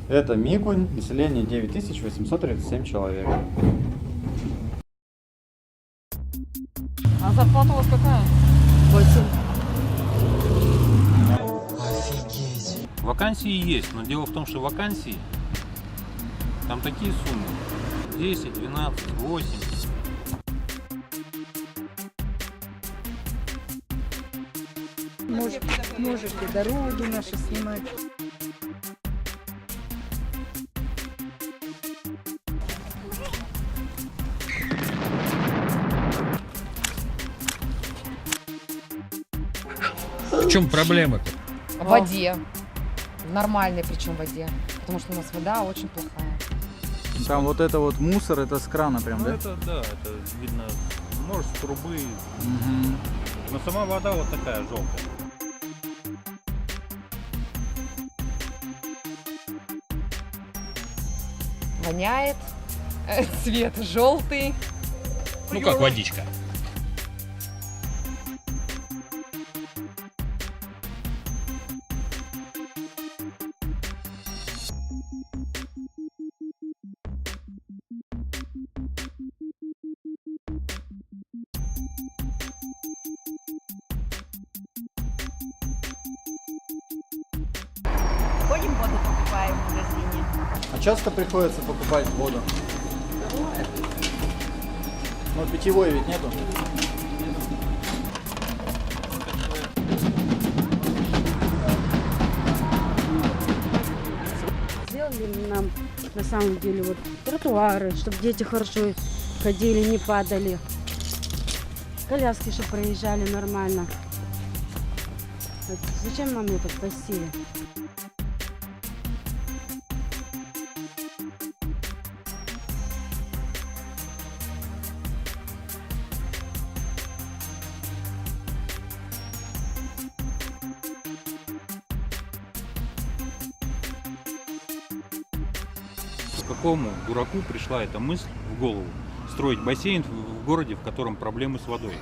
Это Микунь, население 9837 человек. А зарплата у вас какая? 8. Вакансии есть, но дело в том, что вакансии там такие суммы. 10, 12, 8. Можете дороги наши снимать. В чем проблема-то? В воде. В нормальной причем воде. Потому что у нас вода очень плохая. Там вот это вот мусор, это с крана прям, Ну да? это да, это видно, может с трубы. Мгм. Но сама вода вот такая желтая. Воняет. Цвет желтый. Ну как водичка. Ходим, воду покупаем в магазине. А часто приходится покупать воду? Ну, питьевой ведь нету. Сделали нам на самом деле вот тротуары, чтобы дети хорошо ходили, не падали. Коляски, чтобы проезжали нормально. Вот зачем нам это спасибо? Какому дураку пришла эта мысль в голову строить бассейн в городе, в котором проблемы с водой?